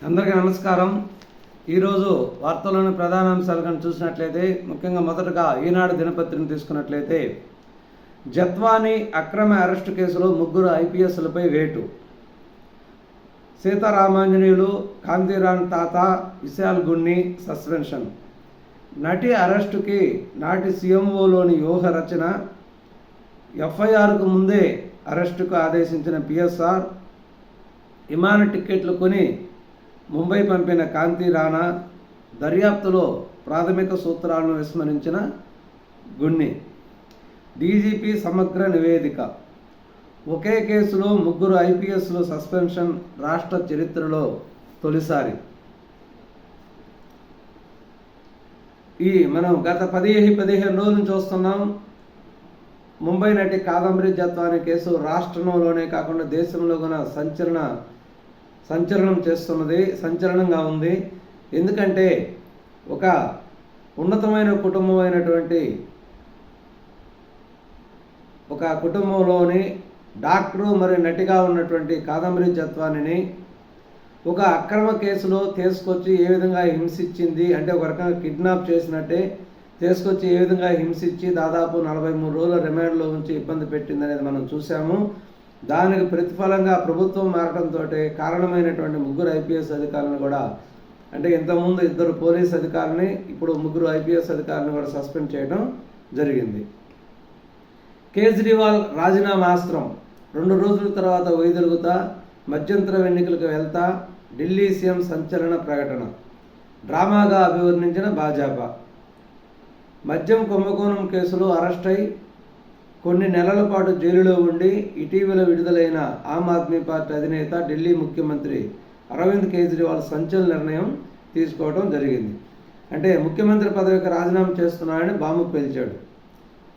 అందరికీ నమస్కారం. ఈరోజు వార్తల్లోని ప్రధాన అంశాలు కానీ చూసినట్లయితే, ముఖ్యంగా మొదటగా ఈనాడు దినపత్రికను తీసుకున్నట్లయితే, జత్వానీ అక్రమ అరెస్టు కేసులో ముగ్గురు ఐపీఎస్లపై వేటు. సీతారామాంజనేయులు, కాంతిరాన్ తాత, విశాల్ గున్ని సస్పెన్షన్. నటి అరెస్టుకి నాటి సీఎంఓలోని వ్యూహ రచన. ఎఫ్ఐఆర్కు ముందే అరెస్టుకు ఆదేశించిన పిఎస్ఆర్. విమాన టిక్కెట్లు కొని ముంబై పంపిన కాంతి రాణా. దర్యాప్తులో ప్రాథమిక సూత్రాలను విస్మరించిన గున్ని. డీజీపీ సమగ్ర నివేదిక. ఒకే కేసులో ముగ్గురు ఐపీఎస్లు సస్పెన్షన్ రాష్ట్ర చరిత్రలో తొలిసారి. మనం గత 15 రోజుల నుంచి చూస్తున్నాం. ముంబై నటి కాదంబరి జత్వానీ కేసు రాష్ట్రంలోనే కాకుండా దేశంలో కూడా సంచలనం చేస్తున్నది, సంచలనంగా ఉంది. ఎందుకంటే ఒక ఉన్నతమైన కుటుంబం అయినటువంటి ఒక కుటుంబంలోని డాక్టరు మరియు నటిగా ఉన్నటువంటి కాదంబరి జత్వానీని ఒక అక్రమ కేసులో తీసుకొచ్చి ఏ విధంగా హింసించింది అంటే, ఒక రకంగా కిడ్నాప్ చేసినట్టే తీసుకొచ్చి ఏ విధంగా హింసించి దాదాపు 43 రోజుల రిమాండ్లో ఉంచి ఇబ్బంది పెట్టింది అనేది మనం చూసాము. దానికి ప్రతిఫలంగా ప్రభుత్వం మారడంతో కారణమైనటువంటి ముగ్గురు ఐపీఎస్ అధికారులను కూడా, అంటే ఇంతకుముందు 2 పోలీస్ అధికారులని, ఇప్పుడు ముగ్గురు ఐపీఎస్ అధికారులను కూడా సస్పెండ్ చేయడం జరిగింది. కేజ్రీవాల్ రాజీనామా అస్త్రం. 2 రోజుల తర్వాత వైదొలుగుతా, మధ్యంతర ఎన్నికలకు వెళ్తా, ఢిల్లీ సీఎం సంచలన ప్రకటన. డ్రామాగా అభివర్ణించిన భాజపా. మద్యం కుంభకోణం కేసులో అరెస్ట్ అయి కొన్ని నెలల పాటు జైలులో ఉండి ఇటీవల విడుదలైన ఆమ్ ఆద్మీ పార్టీ అధినేత ఢిల్లీ ముఖ్యమంత్రి అరవింద్ కేజ్రీవాల్ సంచలన నిర్ణయం తీసుకోవడం జరిగింది. అంటే ముఖ్యమంత్రి పదవికి రాజీనామా చేస్తున్నారని బాంబు పేల్చాడు.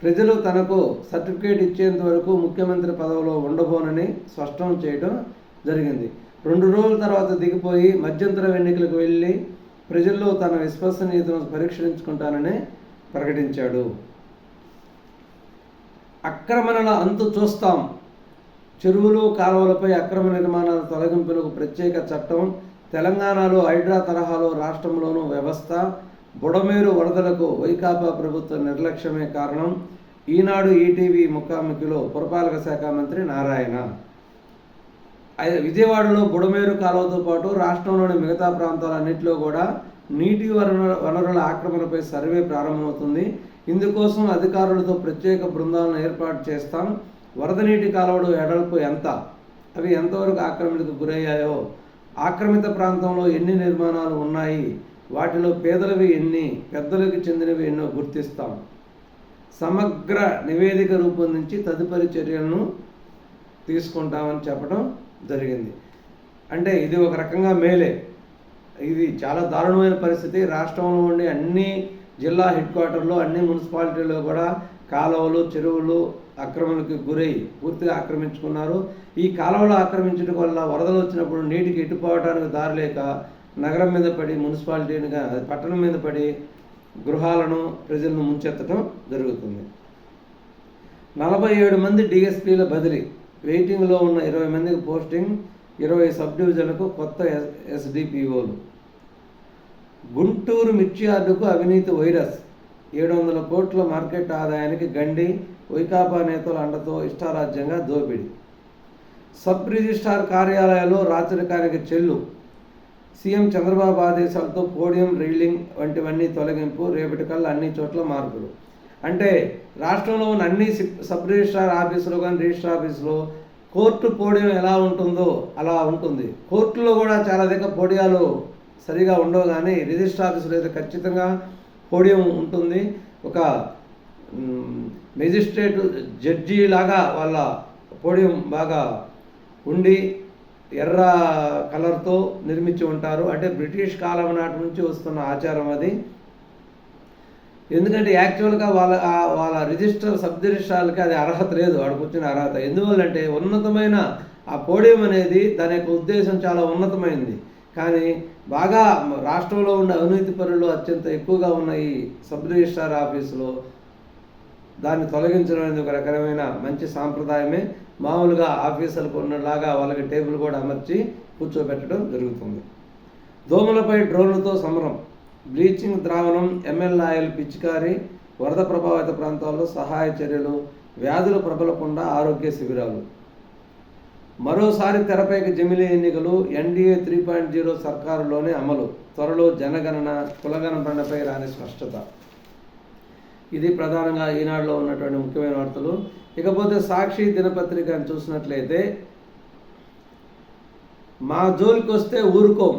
ప్రజలు తనకు సర్టిఫికేట్ ఇచ్చేంత వరకు ముఖ్యమంత్రి పదవిలో ఉండబోనని స్పష్టం చేయడం జరిగింది. 2 రోజుల తర్వాత దిగిపోయి మధ్యంతర ఎన్నికలకు వెళ్ళి ప్రజల్లో తన విశ్వసనీయతను పరీక్షించుకుంటానని ప్రకటించాడు. అక్రమణల అంతు చూస్తాం. చెరువులు కాలువలపై అక్రమ నిర్మాణాల తొలగింపులకు ప్రత్యేక చట్టం. తెలంగాణలో హైడ్రా తరహాలో రాష్ట్రంలోనూ వ్యవస్థ. బుడమేరు వరదలకు వైకాపా ప్రభుత్వ నిర్లక్ష్యమే కారణం. ఈనాడు ఈటీవీ ముఖాముఖిలో పురపాలక శాఖ మంత్రి నారాయణ. విజయవాడలో బుడమేరు కాలువతో పాటు రాష్ట్రంలోని మిగతా ప్రాంతాలన్నింటిలో కూడా నీటి వనరుల ఆక్రమణపై సర్వే ప్రారంభమవుతుంది. ఇందుకోసం అధికారులతో ప్రత్యేక బృందాలను ఏర్పాటు చేస్తాం. వరద నీటి కాలువలు ఎడల్పు ఎంత, అవి ఎంతవరకు ఆక్రమణకు గురయ్యాయో, ఆక్రమిత ప్రాంతంలో ఎన్ని నిర్మాణాలు ఉన్నాయి, వాటిలో పేదలవి ఎన్ని, పెద్దలకు చెందినవి ఎన్నో గుర్తిస్తాం. సమగ్ర నివేదిక రూపొందించి తదుపరి చర్యలను తీసుకుంటామని చెప్పడం జరిగింది. అంటే ఇది ఒక రకంగా మేలే. ఇది చాలా దారుణమైన పరిస్థితి. రాష్ట్రంలో ఉండే అన్ని జిల్లా హెడ్ క్వార్టర్లో, అన్ని మున్సిపాలిటీల్లో కూడా కాలువలు, చెరువులు ఆక్రమణకు గురై పూర్తిగా ఆక్రమించుకున్నారు. ఈ కాలువలు ఆక్రమించడం వల్ల వరదలు వచ్చినప్పుడు నీటికి ఎటుపోవడానికి దారి లేక నగరం మీద పడి, మున్సిపాలిటీనిగా పట్టణం మీద పడి గృహాలను, ప్రజలను ముంచెత్తడం జరుగుతుంది. 47 మంది డిఎస్పీల బదిలీ. వెయిటింగ్లో ఉన్న 20 మందికి పోస్టింగ్. 20 సబ్ డివిజన్లకు కొత్త ఎస్డిపిఓలు. గుంటూరు మిర్చి యార్డుకు అవినీతి వైరస్. 700 కోట్ల మార్కెట్ ఆదాయానికి గండి. వైకాపా నేతల అండతో ఇష్టారాజ్యంగా దోపిడీ. సబ్ రిజిస్ట్రార్ కార్యాలయాల్లో రాచరికానికి చెల్లు. సీఎం చంద్రబాబు ఆదేశాలతో పోడియం, రీలింగ్ వంటివన్నీ తొలగింపు. రేపటికల్లా అన్ని చోట్ల మార్పులు. అంటే రాష్ట్రంలో ఉన్న అన్ని సబ్ రిజిస్ట్రార్ ఆఫీసులో కానీ, రిజిస్టర్ ఆఫీసులో కోర్టు పోడియం ఎలా ఉంటుందో అలా ఉంటుంది. కోర్టులో కూడా చాలా దగ్గర పోడియాలు సరిగా ఉండవు, కానీ రిజిస్టర్ ఆఫీసులో అయితే ఖచ్చితంగా పోడియం ఉంటుంది. ఒక మెజిస్ట్రేట్ జడ్జి లాగా వాళ్ళ పోడియం బాగా ఉండి ఎర్ర కలర్తో నిర్మించి ఉంటారు. అంటే బ్రిటిష్ కాలం నాటి నుంచి వస్తున్న ఆచారం అది. ఎందుకంటే యాక్చువల్గా వాళ్ళ రిజిస్టర్, సబ్ రిజిస్ట్రార్లకి అది అర్హత లేదు, వాడికి వచ్చిన అర్హత. ఎందువల్లంటే ఉన్నతమైన ఆ పోడియం అనేది దాని యొక్క ఉద్దేశం చాలా ఉన్నతమైనది. కానీ బాగా రాష్ట్రంలో ఉన్న అవినీతి పరులు అత్యంత ఎక్కువగా ఉన్న ఈ సబ్ రిజిస్ట్రార్ ఆఫీసులో దాన్ని తొలగించడం అనేది ఒక రకమైన మంచి సాంప్రదాయమే. మామూలుగా ఆఫీసర్లకు ఉన్నలాగా వాళ్ళకి టేబుల్ కూడా అమర్చి కూర్చోబెట్టడం జరుగుతుంది. దోమలపై డ్రోన్లతో సమరం, బ్లీచింగ్ ద్రావణం, ఎంఎల్ ఆయిల్ పిచికారి, వరద ప్రభావిత ప్రాంతాల్లో సహాయ చర్యలు, వ్యాధులు ప్రబలకుండా ఆరోగ్య శిబిరాలు. మరోసారి తెరపైకి జమిలీ ఎన్నికలు, ఎన్డీఏ 3.0 సర్కారులోనే అమలు, త్వరలో జనగణన, కులగణనపై రాని స్పష్టత. ఇది ప్రధానంగా ఈనాడులో ఉన్నటువంటి ముఖ్యమైన వార్తలు. ఇకపోతే సాక్షి దినపత్రిక చూసినట్లయితే, మా జోలికి వస్తే ఊరుకోం,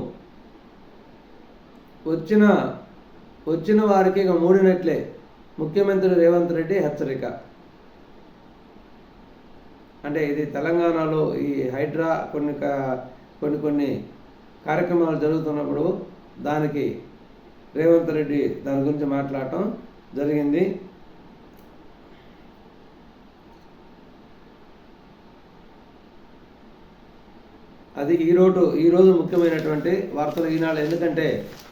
వచ్చిన వారికి ఇక మూడినట్లే, ముఖ్యమంత్రి రేవంత్ రెడ్డి హెచ్చరిక. అంటే ఇది తెలంగాణలో ఈ హైడ్రా కొన్ని కార్యక్రమాలు జరుగుతున్నప్పుడు దానికి రేవంత్ రెడ్డి దాని గురించి మాట్లాడటం జరిగింది. అది ఈరోజు ముఖ్యమైనటువంటి వార్తలు ఈనాడు. ఎందుకంటే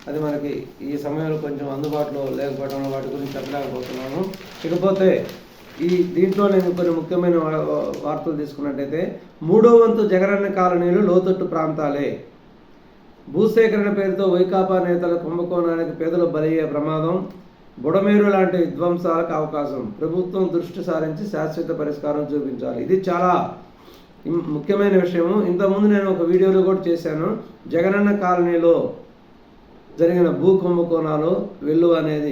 అది మనకి ఈ సమయంలో కొంచెం అందుబాటులో లేకపోవడం వాటి గురించి చెప్పలేకపోతున్నాను. ఇకపోతే దీంట్లో నేను కొన్ని ముఖ్యమైన వార్తలు తీసుకున్నట్టయితే, 3వ వంతు జగనన్న కాలనీలు లోతట్టు ప్రాంతాలే, భూసేకరణ పేరుతో వైకాపా నేతల కుంభకోణానికి పేదలు బలయ్యే ప్రమాదం, బుడమేరు లాంటి విధ్వంసాలకు అవకాశం, ప్రభుత్వం దృష్టి సారించి శాశ్వత పరిష్కారం చూపించాలి. ఇది చాలా ముఖ్యమైన విషయము. ఇంతకుముందు నేను ఒక వీడియోలో కూడా చేశాను. జగనన్న కాలనీలో జరిగిన భూ కుంభకోణాలు వెల్లు అనేది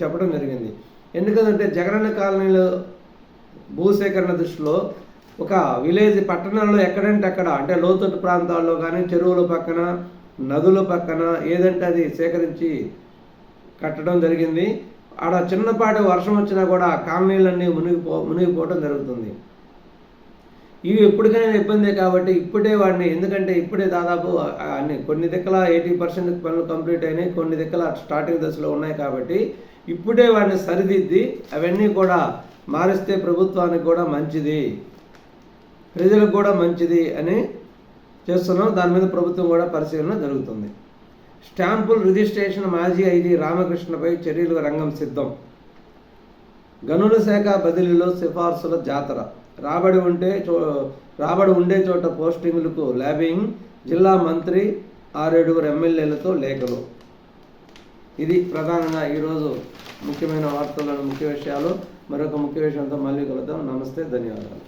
చెప్పడం జరిగింది. ఎందుకంటే జగనన్న కాలనీలో భూసేకరణ దృష్టిలో ఒక విలేజ్ పట్టణాల్లో ఎక్కడంటే అక్కడ, అంటే లోతట్టు ప్రాంతాల్లో కానీ, చెరువుల పక్కన, నదుల పక్కన ఏదంటే అది సేకరించి కట్టడం జరిగింది. ఆడ చిన్నపాటి వర్షం వచ్చినా కూడా కాలనీలన్నీ మునిగిపోవడం జరుగుతుంది. ఇవి ఎప్పటికైనా ఇబ్బందే కాబట్టి ఇప్పుడే వాడిని, ఎందుకంటే ఇప్పుడే దాదాపు కొన్ని దిక్కల 80% పనులు కంప్లీట్ అయినాయి, కొన్ని దిక్కల స్టార్టింగ్ దశలో ఉన్నాయి. కాబట్టి ఇప్పుడే వాడిని సరిదిద్ది అవన్నీ కూడా మారిస్తే ప్రభుత్వానికి కూడా మంచిది, ప్రజలకు కూడా మంచిది అని చేస్తున్నాం. దాని మీద ప్రభుత్వం కూడా పరిశీలన జరుగుతుంది. స్టాంపుల్ రిజిస్ట్రేషన్ మాజీ ఐజీ రామకృష్ణపై చర్యలు రంగం సిద్ధం, గనుల శాఖ బదిలీలో సిఫార్సుల జాతర, రాబడి ఉండే చోట పోస్టింగులకు ల్యాబింగ్, జిల్లా మంత్రి 6-7 ఎమ్మెల్యేలతో లేఖలు. ఇది ప్రధానంగా ఈరోజు ముఖ్యమైన వార్తలను ముఖ్య విషయాలు. మరొక ముఖ్య విషయంతో మళ్ళీ కలుద్దాం. నమస్తే, ధన్యవాదాలు.